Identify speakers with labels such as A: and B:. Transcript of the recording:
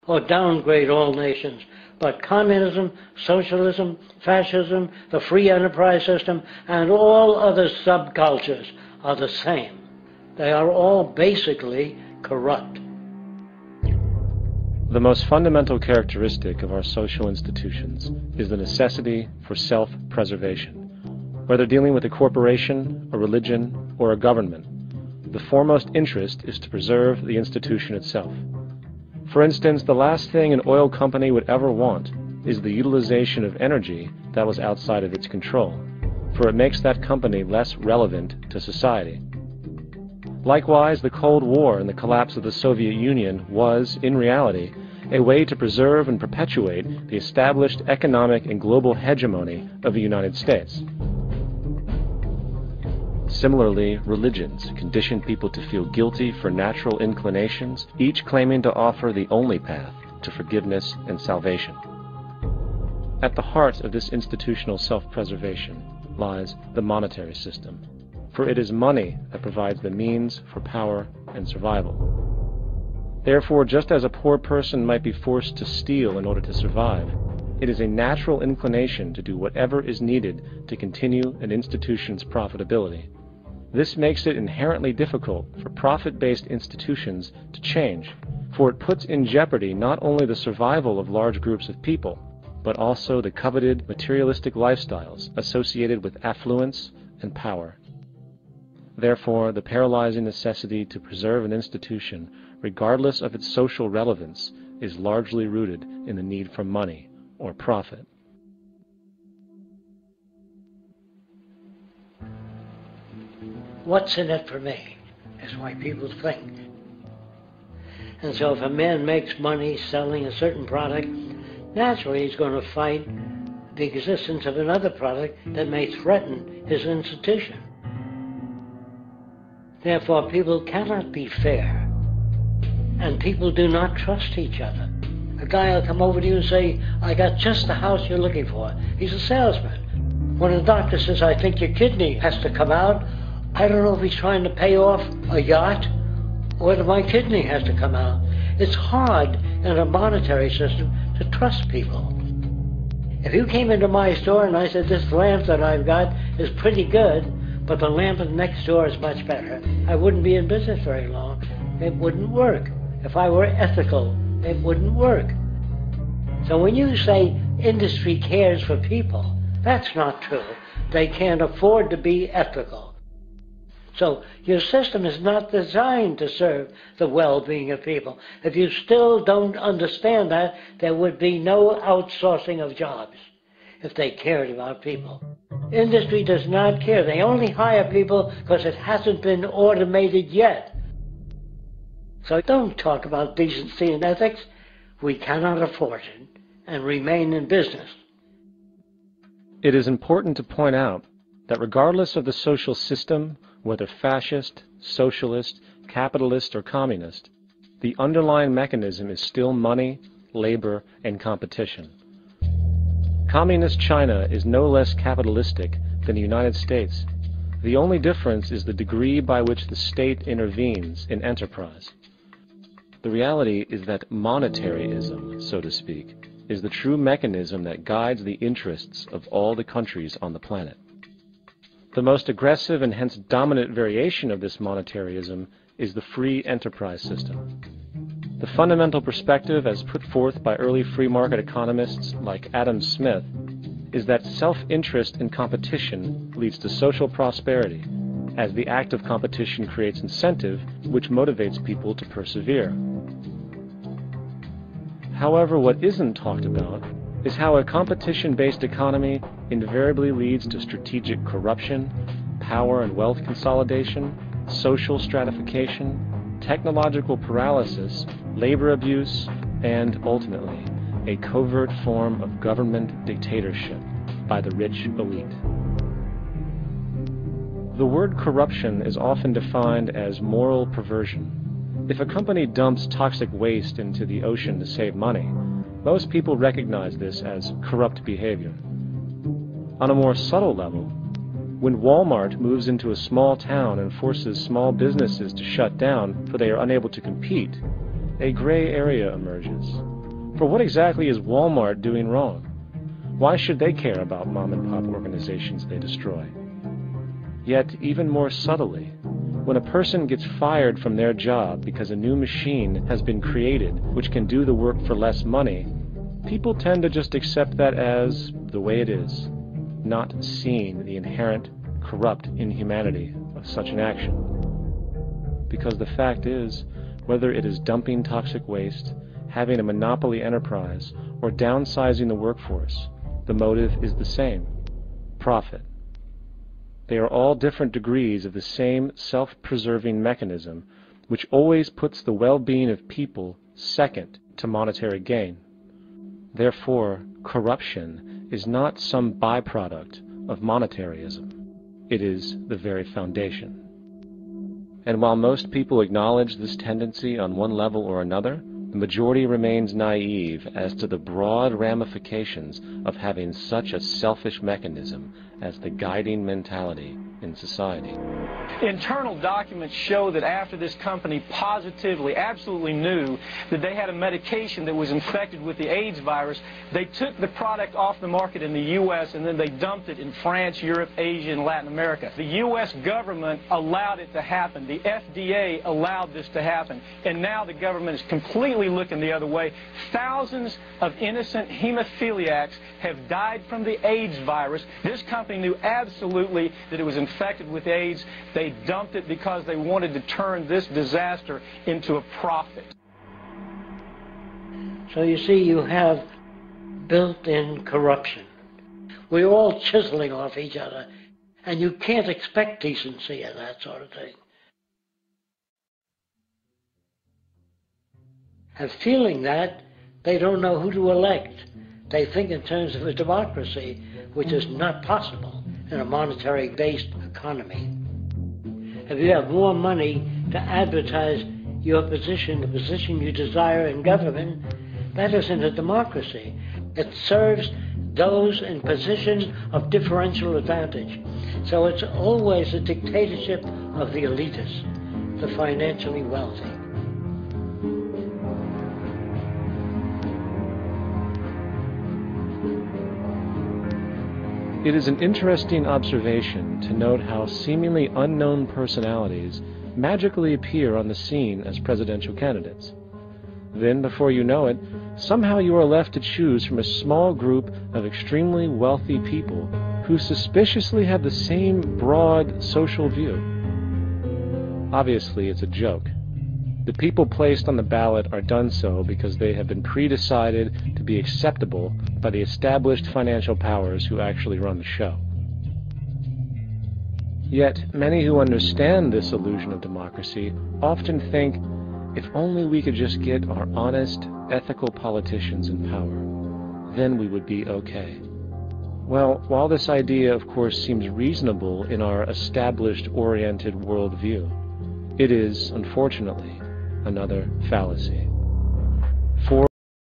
A: or downgrade all nations. But communism, socialism, fascism, the free enterprise system, and all other subcultures are the same. They are all basically corrupt.
B: The most fundamental characteristic of our social institutions is the necessity for self-preservation. Whether dealing with a corporation, a religion, or a government, the foremost interest is to preserve the institution itself. For instance, the last thing an oil company would ever want is the utilization of energy that was outside of its control, for it makes that company less relevant to society. Likewise, the Cold War and the collapse of the Soviet Union was, in reality, a way to preserve and perpetuate the established economic and global hegemony of the United States. Similarly, religions condition people to feel guilty for natural inclinations, each claiming to offer the only path to forgiveness and salvation. At the heart of this institutional self-preservation lies the monetary system, for it is money that provides the means for power and survival. Therefore, just as a poor person might be forced to steal in order to survive, it is a natural inclination to do whatever is needed to continue an institution's profitability. This makes it inherently difficult for profit-based institutions to change, for it puts in jeopardy not only the survival of large groups of people, but also the coveted materialistic lifestyles associated with affluence and power. Therefore, the paralyzing necessity to preserve an institution, regardless of its social relevance, is largely rooted in the need for money or profit.
A: What's in it for me is why people think. And so if a man makes money selling a certain product, naturally he's going to fight the existence of another product that may threaten his institution. Therefore, people cannot be fair, and people do not trust each other. A guy will come over to you and say, I got just the house you're looking for. He's a salesman. When a doctor says, I think your kidney has to come out, I don't know if he's trying to pay off a yacht or whether my kidney has to come out. It's hard in a monetary system to trust people. If you came into my store and I said, this lamp that I've got is pretty good, but the lamp next door is much better, I wouldn't be in business very long. It wouldn't work. If I were ethical, it wouldn't work. So when you say industry cares for people, that's not true. They can't afford to be ethical. So your system is not designed to serve the well-being of people. If you still don't understand that, there would be no outsourcing of jobs if they cared about people. Industry does not care. They only hire people because it hasn't been automated yet. So don't talk about decency and ethics. We cannot afford it and remain in business.
B: It is important to point out that regardless of the social system, whether fascist, socialist, capitalist, or communist, the underlying mechanism is still money, labor, and competition. Communist China is no less capitalistic than the United States. The only difference is the degree by which the state intervenes in enterprise. The reality is that monetaryism, so to speak, is the true mechanism that guides the interests of all the countries on the planet. The most aggressive and hence dominant variation of this monetaryism is the free enterprise system. The fundamental perspective, as put forth by early free market economists like Adam Smith, is that self-interest in competition leads to social prosperity, as the act of competition creates incentive which motivates people to persevere. However, what isn't talked about is how a competition-based economy invariably leads to strategic corruption, power and wealth consolidation, social stratification, technological paralysis, labor abuse, and, ultimately, a covert form of government dictatorship by the rich elite. The word corruption is often defined as moral perversion. If a company dumps toxic waste into the ocean to save money, most people recognize this as corrupt behavior. On a more subtle level, when Walmart moves into a small town and forces small businesses to shut down for they are unable to compete, a gray area emerges. For what exactly is Walmart doing wrong? Why should they care about mom-and-pop organizations they destroy? Yet, even more subtly, when a person gets fired from their job because a new machine has been created which can do the work for less money, people tend to just accept that as the way it is, not seeing the inherent corrupt inhumanity of such an action. Because the fact is, whether it is dumping toxic waste, having a monopoly enterprise, or downsizing the workforce, the motive is the same: profit. They are all different degrees of the same self-preserving mechanism, which always puts the well-being of people second to monetary gain. Therefore, corruption is not some byproduct of monetarism. It is the very foundation. And while most people acknowledge this tendency on one level or another, the majority remains naive as to the broad ramifications of having such a selfish mechanism as the guiding mentality in society.
C: Internal documents show that after this company positively, absolutely knew that they had a medication that was infected with the AIDS virus, they took the product off the market in the U.S. and then they dumped it in France, Europe, Asia, and Latin America. The U.S. government allowed it to happen. The FDA allowed this to happen. And now the government is completely looking the other way. Thousands of innocent hemophiliacs have died from the AIDS virus. This company knew absolutely that it was infected with AIDS. They dumped it because they wanted to turn this disaster into a profit.
A: So you see, you have built-in corruption. We're all chiseling off each other, and you can't expect decency and that sort of thing. And feeling that, they don't know who to elect. They think in terms of a democracy, which is not possible in a monetary-based economy. If you have more money to advertise your position, the position you desire in government, that isn't a democracy. It serves those in positions of differential advantage. So it's always a dictatorship of the elitists, the financially wealthy.
B: It is an interesting observation to note how seemingly unknown personalities magically appear on the scene as presidential candidates. Then, before you know it, somehow you are left to choose from a small group of extremely wealthy people who suspiciously have the same broad social view. Obviously, it's a joke. The people placed on the ballot are done so because they have been pre-decided to be acceptable by the established financial powers who actually run the show. Yet, many who understand this illusion of democracy often think, if only we could just get our honest, ethical politicians in power, then we would be okay. Well, while this idea, of course, seems reasonable in our established-oriented worldview, it is, unfortunately, another fallacy.